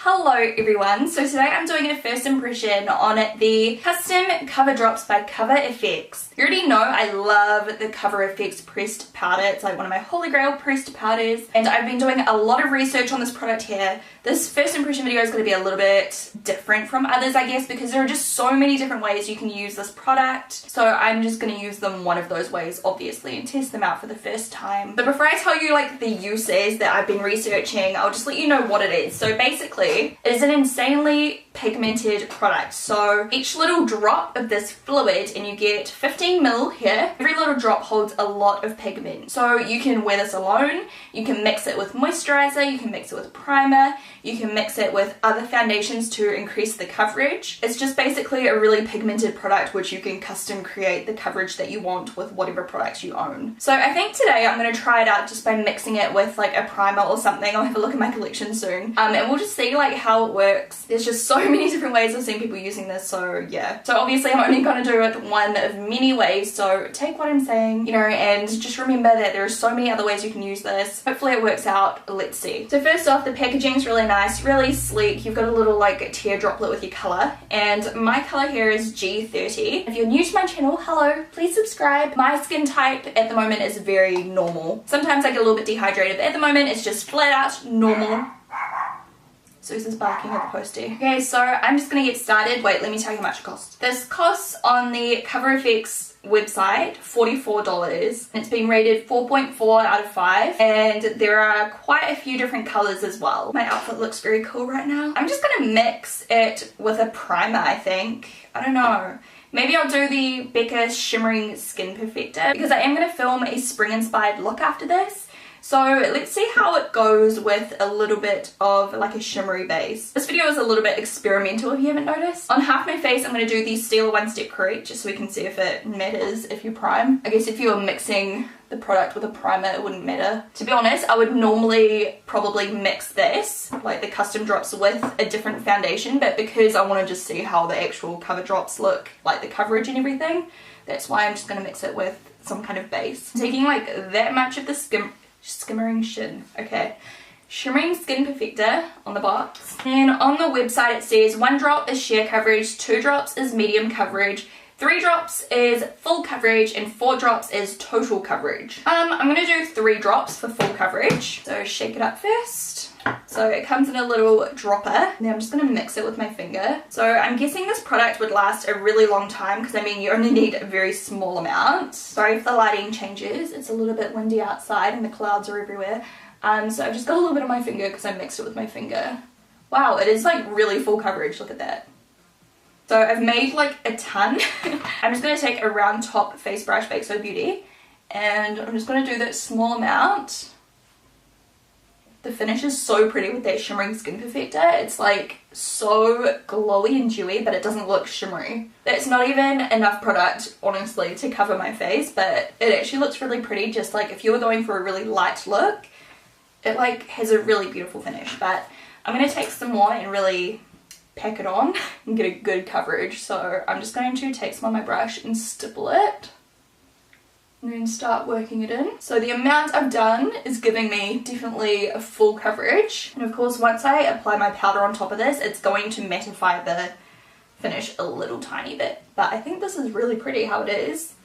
Hello everyone, so today I'm doing a first impression on the Custom Cover Drops by Cover FX. You already know I love the Cover FX pressed powder. It's like one of my holy grail pressed powders, and I've been doing a lot of research on this product here. This first impression video is going to be a little bit different from others, I guess, because there are just so many different ways you can use this product. So I'm just going to use them one of those ways, obviously, and test them out for the first time. But before I tell you like the uses that I've been researching, I'll just let you know what it is. So basically, it is an insanely pigmented product. So each little drop of this fluid, and you get 15 ml here, every little drop holds a lot of pigment. So you can wear this alone, you can mix it with moisturizer, you can mix it with primer, you can mix it with other foundations to increase the coverage. It's just basically a really pigmented product which you can custom create the coverage that you want with whatever products you own. So I think today I'm going to try it out just by mixing it with like a primer or something. I'll have a look at my collection soon, and we'll just see like how it works. There's just so many different ways I've seen people using this, so yeah. So obviously I'm only going to do it one of many ways, so take what I'm saying, you know, and just remember that there are so many other ways you can use this. Hopefully it works out. Let's see. So first off, the packaging's really nice, really sleek. You've got a little like tear droplet with your color, and my color here is G30. If you're new to my channel, hello, please subscribe. My skin type at the moment is very normal. Sometimes I get a little bit dehydrated, but at the moment it's just flat out normal. Susan's barking at the postie. Okay, so I'm just gonna get started. Wait, let me tell you how much it costs. This costs on the Cover FX website $44, and it's been rated 4.4 out of 5, and there are quite a few different colors as well. My outfit looks very cool right now. I'm just gonna mix it with a primer, I think. I don't know. Maybe I'll do the Becca Shimmering Skin Perfector because I am going to film a spring inspired look after this. So let's see how it goes with a little bit of like a shimmery base. This video is a little bit experimental if you haven't noticed. On half my face I'm going to do the Stila One Step Correct just so we can see if it matters if you prime. I guess if you were mixing the product with a primer it wouldn't matter. To be honest, I would normally probably mix this, like the custom drops, with a different foundation, but because I want to just see how the actual cover drops look, like the coverage and everything, that's why I'm just going to mix it with some kind of base. I'm taking like that much of the Shimmering Skin Perfector on the box. And on the website it says 1 drop is sheer coverage, 2 drops is medium coverage, 3 drops is full coverage, and 4 drops is total coverage. I'm gonna do 3 drops for full coverage. So shake it up first. So it comes in a little dropper. Now I'm just going to mix it with my finger. So I'm guessing this product would last a really long time because I mean you only need a very small amount. Sorry if the lighting changes. It's a little bit windy outside and the clouds are everywhere. So I've just got a little bit on my finger because I mixed it with my finger. Wow, it is like really full coverage. Look at that. So I've made like a ton. I'm just going to take a round top face brush, Bake So Beauty, and I'm just going to do that small amount. The finish is so pretty with that Shimmering Skin Perfector. It's like so glowy and dewy, but it doesn't look shimmery. That's not even enough product, honestly, to cover my face, but it actually looks really pretty. Just like if you were going for a really light look, it like has a really beautiful finish. But I'm going to take some more and really pack it on and get a good coverage. So I'm just going to take some on my brush and stipple it, and then start working it in. So the amount I've done is giving me definitely a full coverage. And of course once I apply my powder on top of this, it's going to mattify the finish a little tiny bit. But I think this is really pretty how it is.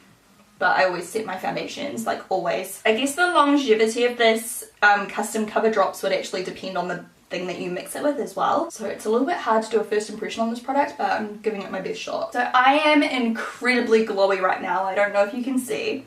But I always set my foundations, like always. I guess the longevity of this custom cover drops would actually depend on the thing that you mix it with as well. So it's a little bit hard to do a first impression on this product, but I'm giving it my best shot. So I am incredibly glowy right now. I don't know if you can see.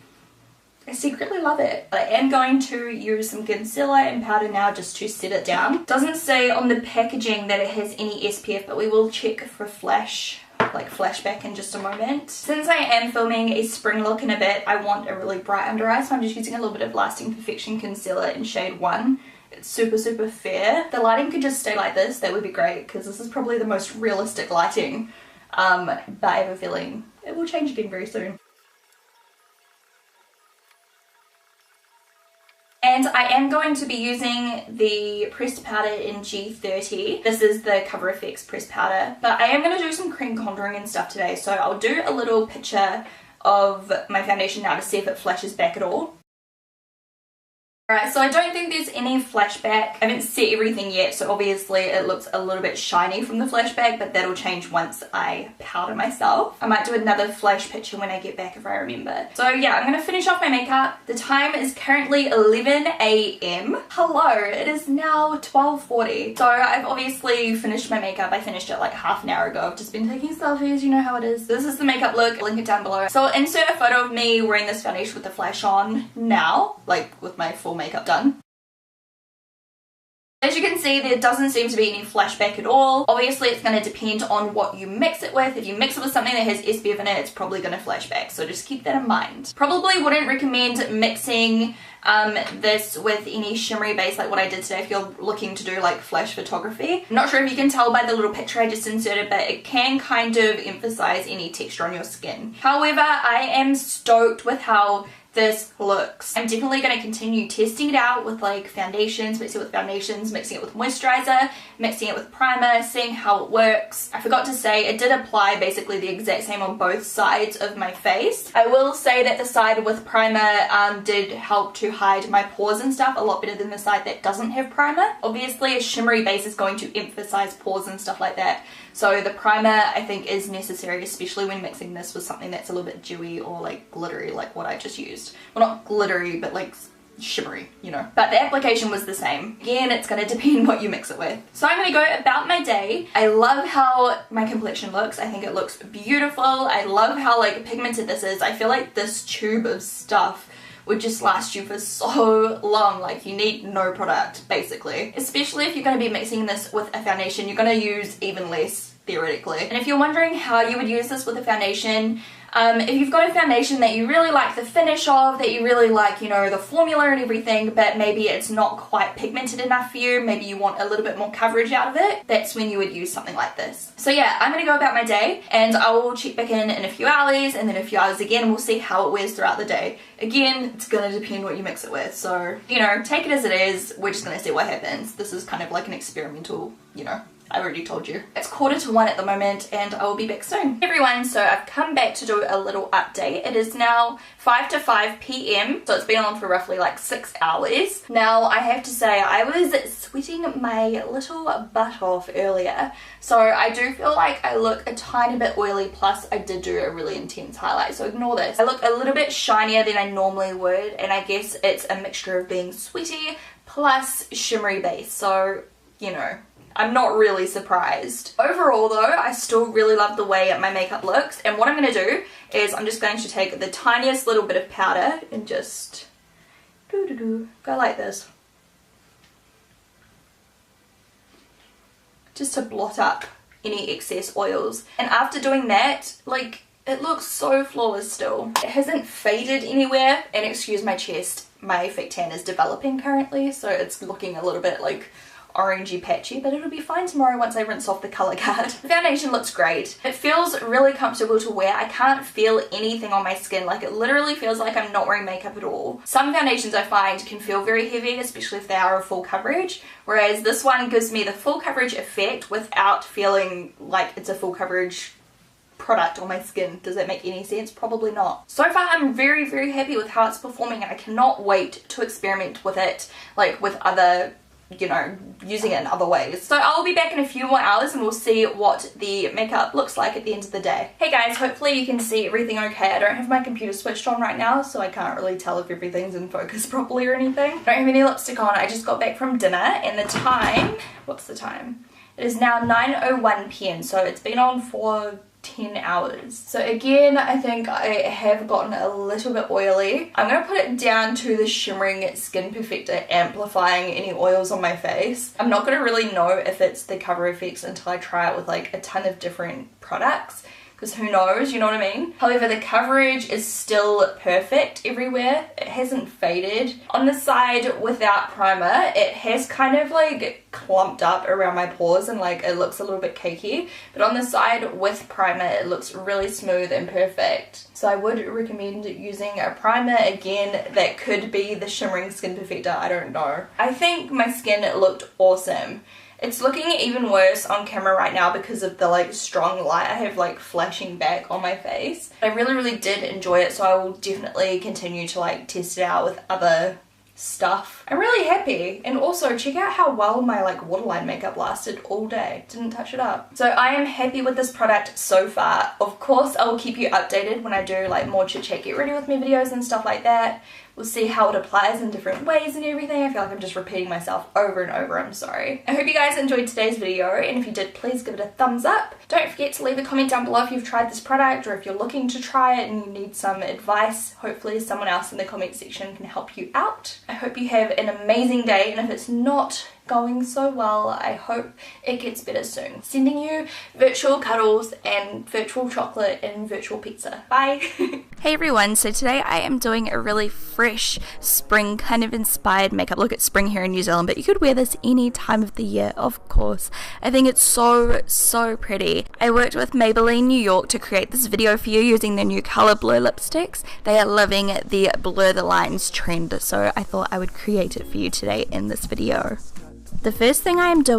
I secretly love it. I am going to use some concealer and powder now just to set it down. It doesn't say on the packaging that it has any SPF, but we will check for flashback in just a moment. Since I am filming a spring look in a bit, I want a really bright under eye, so I'm just using a little bit of Lasting Perfection concealer in shade 1. It's super fair. If the lighting could just stay like this, that would be great, because this is probably the most realistic lighting, but I have a feeling it will change again very soon. And I am going to be using the pressed powder in G30. This is the Cover FX pressed powder. But I am going to do some cream contouring and stuff today. So I'll do a little picture of my foundation now to see if it flashes back at all. Alright, so I don't think there's any flashback. I haven't set everything yet, so obviously it looks a little bit shiny from the flashback, but that'll change once I powder myself. I might do another flash picture when I get back if I remember. So yeah, I'm gonna finish off my makeup. The time is currently 11 AM. Hello, it is now 12:40. So I've obviously finished my makeup. I finished it like half an hour ago. I've just been taking selfies, you know how it is. This is the makeup look, link it down below. So I'll insert a photo of me wearing this foundation with the flash on now, like with my full makeup done. As you can see, there doesn't seem to be any flashback at all. Obviously, it's going to depend on what you mix it with. If you mix it with something that has SPF in it, it's probably going to flashback. So just keep that in mind. Probably wouldn't recommend mixing this with any shimmery base like what I did today if you're looking to do like flash photography. I'm not sure if you can tell by the little picture I just inserted, but it can kind of emphasize any texture on your skin. However, I am stoked with how this looks. I'm definitely going to continue testing it out with like foundations, mixing it with foundations, mixing it with moisturizer, mixing it with primer, seeing how it works. I forgot to say it did apply basically the exact same on both sides of my face. I will say that the side with primer did help to hide my pores and stuff a lot better than the side that doesn't have primer. Obviously a shimmery base is going to emphasize pores and stuff like that. So the primer I think is necessary, especially when mixing this with something that's a little bit dewy or like glittery like what I just used. Well, not glittery, but like shimmery, you know. But the application was the same. Again, it's going to depend what you mix it with. So I'm going to go about my day. I love how my complexion looks. I think it looks beautiful. I love how like pigmented this is. I feel like this tube of stuff would just last you for so long. Like you need no product basically, especially if you're going to be mixing this with a foundation. You're going to use even less theoretically. And if you're wondering how you would use this with a foundation, if you've got a foundation that you really like the finish of, that you really like, you know, the formula and everything, but maybe it's not quite pigmented enough for you, maybe you want a little bit more coverage out of it, that's when you would use something like this. So yeah, I'm gonna go about my day and I will check back in a few hours and then a few hours again, and we'll see how it wears throughout the day. Again, it's gonna depend what you mix it with, so, you know, take it as it is. We're just gonna see what happens. This is kind of like an experimental, you know, I already told you. It's 1:45 at the moment and I will be back soon. Hey everyone, so I've come back to do a little update. It is now 5 PM, so it's been on for roughly like 6 hours. Now I have to say I was sweating my little butt off earlier, so I do feel like I look a tiny bit oily, plus I did do a really intense highlight, so ignore this. I look a little bit shinier than I normally would, and I guess it's a mixture of being sweaty plus shimmery base, so you know, I'm not really surprised. Overall though, I still really love the way my makeup looks, and what I'm going to do is I'm just going to take the tiniest little bit of powder and just go like this. Just to blot up any excess oils. And after doing that, like, it looks so flawless still. It hasn't faded anywhere, and excuse my chest, my fake tan is developing currently, so it's looking a little bit like orangey patchy, but it'll be fine tomorrow once I rinse off the colour guard. The foundation looks great. It feels really comfortable to wear. I can't feel anything on my skin. Like, it literally feels like I'm not wearing makeup at all. Some foundations I find can feel very heavy, especially if they are a full coverage, whereas this one gives me the full coverage effect without feeling like it's a full coverage product on my skin. Does that make any sense? Probably not. So far I'm very, very happy with how it's performing, and I cannot wait to experiment with it, like with other, you know, using it in other ways. So I'll be back in a few more hours and we'll see what the makeup looks like at the end of the day. Hey guys, hopefully you can see everything okay. I don't have my computer switched on right now, so I can't really tell if everything's in focus properly or anything. I don't have any lipstick on. I just got back from dinner, and the time, what's the time? It is now 9:01 PM, so it's been on for 10 hours. So again, I think I have gotten a little bit oily. I'm going to put it down to the Shimmering Skin Perfector amplifying any oils on my face. I'm not going to really know if it's the Cover FX until I try it with like a ton of different products, because who knows, you know what I mean? However, the coverage is still perfect everywhere. It hasn't faded. On the side without primer, it has kind of like clumped up around my pores and like it looks a little bit cakey, but on the side with primer it looks really smooth and perfect. So I would recommend using a primer. Again, that could be the Shimmering Skin Perfector, I don't know. I think my skin looked awesome. It's looking even worse on camera right now because of the like strong light I have like flashing back on my face. I really, really did enjoy it, so I will definitely continue to like test it out with other stuff. I'm really happy. And also check out how well my like waterline makeup lasted all day. Didn't touch it up. So I am happy with this product so far. Of course I will keep you updated when I do like more chit chat get ready with me videos and stuff like that. We'll see how it applies in different ways and everything. I feel like I'm just repeating myself over and over, I'm sorry. I hope you guys enjoyed today's video, and if you did, please give it a thumbs up. Don't forget to leave a comment down below if you've tried this product or if you're looking to try it and you need some advice. Hopefully someone else in the comment section can help you out. I hope you have an amazing day, and if it's not going so well, I hope it gets better soon. Sending you virtual cuddles and virtual chocolate and virtual pizza. Bye! Hey everyone, so today I am doing a really fresh spring kind of inspired makeup. Look, it's spring here in New Zealand, but you could wear this any time of the year, of course. I think it's so pretty. I worked with Maybelline New York to create this video for you using their new Color Blur lipsticks. They are loving the blur the lines trend, so I thought I would create it for you today in this video. The first thing I am doing